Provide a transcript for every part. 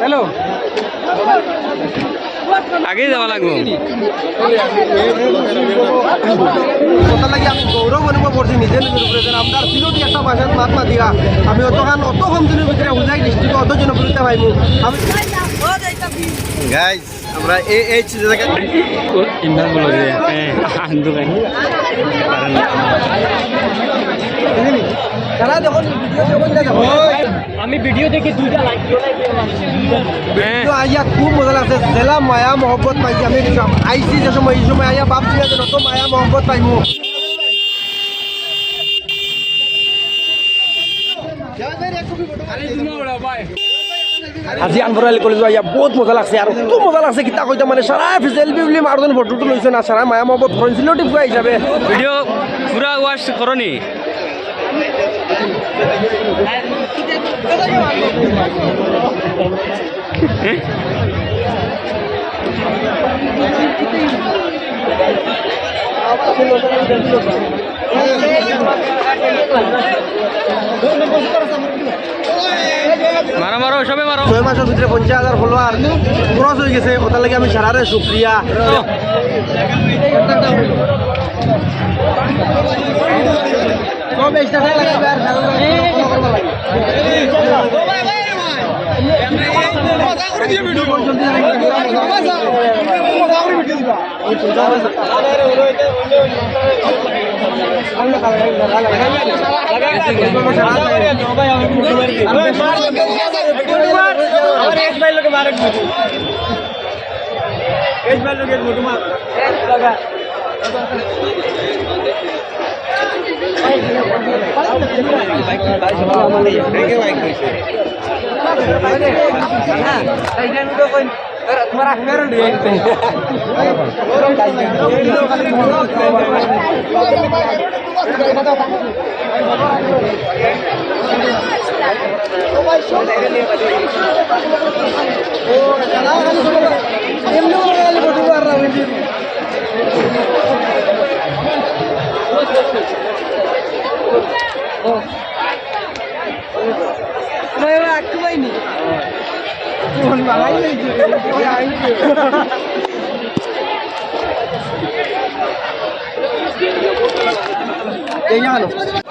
hello আগেই যাওয়া লাগবো কথা লাগে আমি গৌরব অনুভব করছি নিজে নিজের উপরে যেন আপনার তিনটি একটা ভাষার মাতমা দিয়া আমি অত কম দিনের ভিতরে বুঝাই ডিস্ট্রিক্টে অত জনপ্রিয়তা পাইমু আমি গাইজ আমরা এই জায়গা ইন্দার বলো যে আন্দোলন তারা যখন আমি ভিডিও দেখে দুইটা লাইক আইয়া খুব মজা লাগছে জেলা মায়া মহব্বত পাইছি আমি আইসি যে সময় এই সময় আইয়া ভাবছি যে অত মায়া মহব্বত পাইমু আজি আনবরালি কলেজ আইয়া বহুত মজা লাগছে আর তো মজা লাগছে কিতা কইতা মানে সারা ফিজেলবি বলি মারজন ফটোটো লইছে না সারা মায়া মহব্বত ফরেনছিল টিপা হিসাবে ভিডিও পুরা ওয়াশ করনি মারো মারো সবে মারো 6 মাসের ভিতরে 50,000 ফলোয়ার ক্রস হয়ে গেছে ওটার লাগে আমি সারারে শুকরিয়া সব এক্সট্রা লাগাবে আর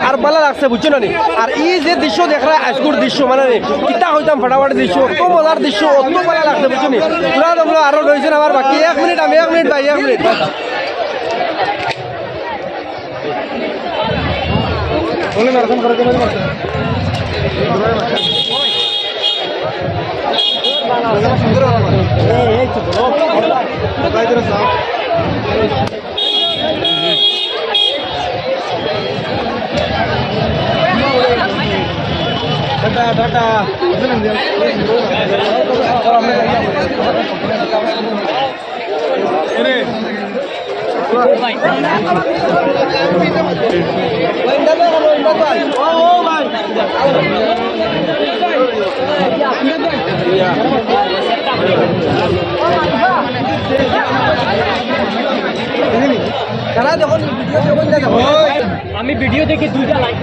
আর ভালো লাগছে বুঝছো না আর এই যে দৃশ্য দেখা আজকুর দৃশ্য মানে কিতা হইতাম ফাটাফাট দৃশ্য অত মজার দৃশ্য অত ভালো লাগছে বুঝছো নি পুরা তোমরা আরো রয়েছেন আমার বাকি 1 মিনিট আমি 1 মিনিট ভাই 1 মিনিট বলে মারছেন করে দেবেন মারছেন এই তো বড় ভাই ধরে যাও টাটা আমি ভিডিও দেখে দুইটা লাইক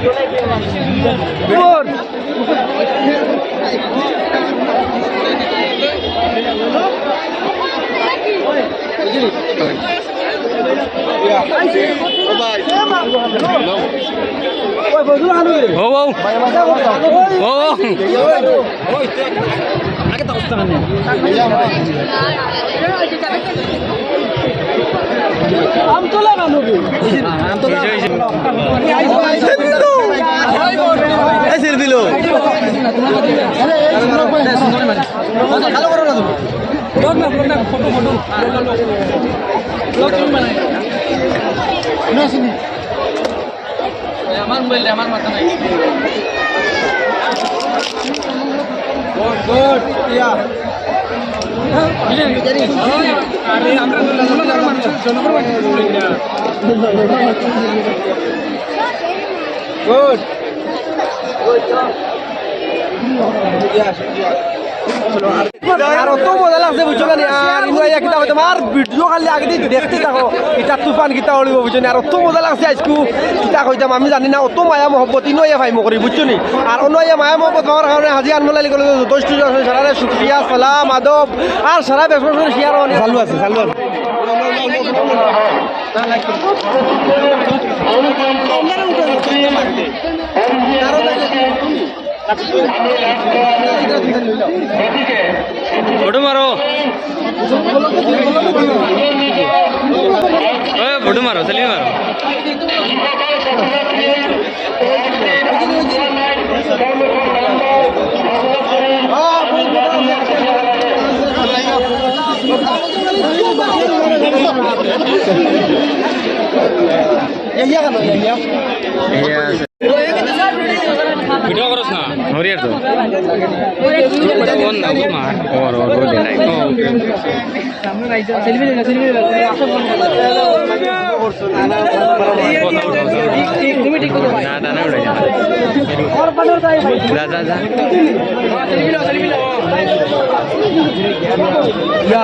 আম তোলা না নবী আম তোলা ছেড়ে দিল ভালো করো না তুমি ফটো ফটো আমার মোবাইল আমার মাথা নাই গুড ইয়া আরে আমরা জনগণ মানুষ জনগণ গুড ইয়া আর অত মজা লাগছে বুঝছো না আর ইনওয়াইয়া কিতা হইতো আর ভিডিও খালি আগে দিয়ে দেখতে থাকো এটা তুফান কিতা হলিব বুঝছো না আর অত মজা লাগছে আজকু কিতা কইতাম আমি জানি না অত মায়া মহব্বত ইনওয়াইয়া ভাই করি বুঝছো নি আর অনওয়াইয়া মায়া মহব্বত হওয়ার কারণে হাজি আনমলা লিখলে যথেষ্ট সারা শুকরিয়া সালাম আদব আর সারা বেসর শেয়ার চালু আছে ফটো মারো ফটো মারো সেলফি মারো ভিডিও করছ না হরিয়ার তো কোন না মার ওর দে নাই সামনে রাইজা সেলফি দে তুমি ঠিক করো ভাই না না উড়াই और बदल जाए भाई जा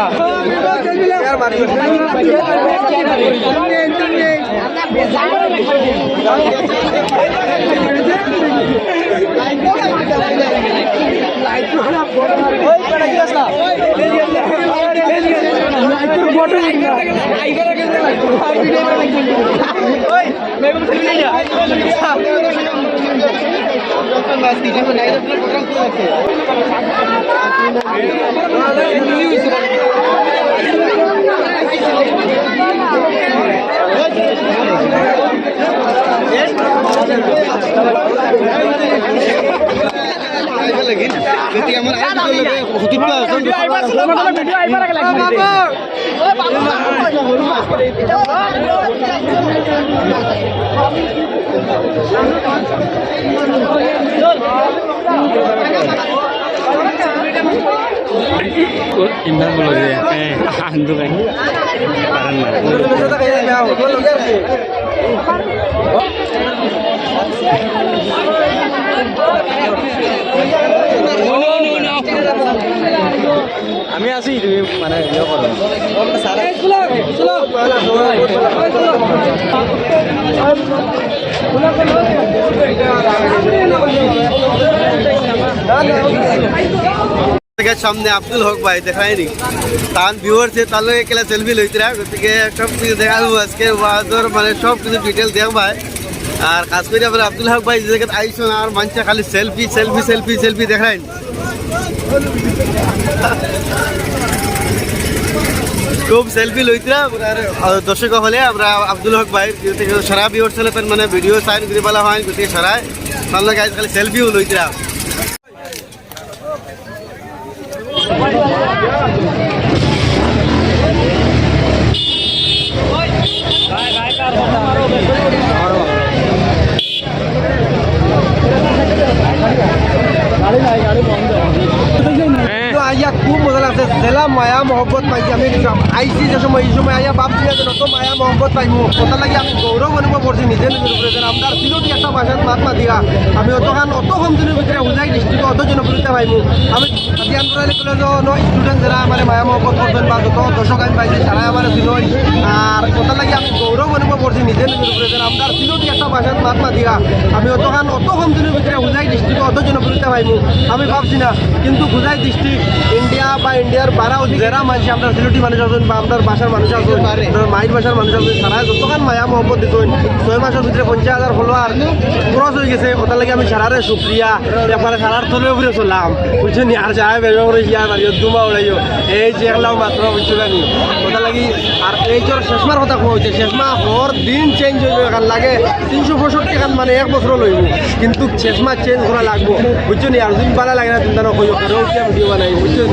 सेल्फी लो यार Mario indah bulu dia hantu kan আমি আছি তুমি মানে ইয়ে করো সামনে আব্দুল হক ভাই দেখায়নি তার ভিউয়ার সে তাহলে কেলা সেলফি লইতরা গতিকে সব কিছু দেখাবো আজকে ওয়াজর মানে সব কিছু ডিটেল দেখ ভাই আর খাস করে আমরা আব্দুল হক ভাই যে জায়গায় আইসন আর মানুষ খালি সেলফি সেলফি সেলফি সেলফি দেখায়নি খুব সেলফি লইতরা দর্শক হলে আমরা আব্দুল হক ভাই সারা ভিউয়ার চলে মানে ভিডিও সাইন করে বলা হয় গতিকে সারায় তাহলে খালি সেলফিও লইতরা আইয়া খুব মজা লাগছে জেলা মায়া মহব্বত পাইছি আমি আইসি যে সময় এই সময় আইয়া ভাবছি না যে নত মায়া মহব্বত পাইমু কথা লাগে আমি গৌরব অনুভব করছি নিজে নিজের উপরে যেন আমরা তিনটি একটা ভাষার মাতমা দিয়া আমি অতখান অত কম দিনের ভিতরে উজাই ডিস্ট্রিক্টে অত জনপ্রিয়তা পাইমু আমি জ্ঞান করাইলে কলেজ স্টুডেন্ট যারা আমার মায়া মহব্বত করবেন বা যত দর্শক আমি পাইছি তারাই আমার চিনই আর কথা লাগে আমি গৌরব অনুভব করছি নিজে নিজের উপরে যেন আমরা তিনটি একটা ভাষার মাতমা দিয়া আমি অতখান অত কম দিনের ভিতরে উজাই ডিস্ট্রিক্টে অত জনপ্রিয়তা পাইমু আমি ভাবছি না কিন্তু গুজাই ডিস্ট্রিক্ট ইন্ডিয়া বা ইন্ডিয়ার বারাও যারা মানুষ আপনার সিলেটি মানুষ আছেন বা আপনার ভাষার মানুষ আছেন মাইট ভাষার মানুষ আছেন তারা যতক্ষণ মায়া মহব্বত দিতেন 6 মাসের ভিতরে 50,000 ফলোয়ার ক্রস হয়ে গেছে ওটা লাগে আমি সারারে শুক্রিয়া একবারে সারার তলে উপরে চললাম বুঝছেন আর যাই বেজা করে ইয়ার বাড়ি দুমা উড়াইও এই যে একলাম মাত্র বুঝছেন নি ওটা লাগি আর এই যে শেষমার কথা কোয়া হচ্ছে শেষমা হর দিন চেঞ্জ হইবে এখান লাগে 365 টাকা মানে এক বছর লইব কিন্তু শেষমা চেঞ্জ করা লাগবো বুঝছেন আর দিন ভালো লাগে না তুমি তারা কইও কারো ভিডিও বানাই বুঝছেন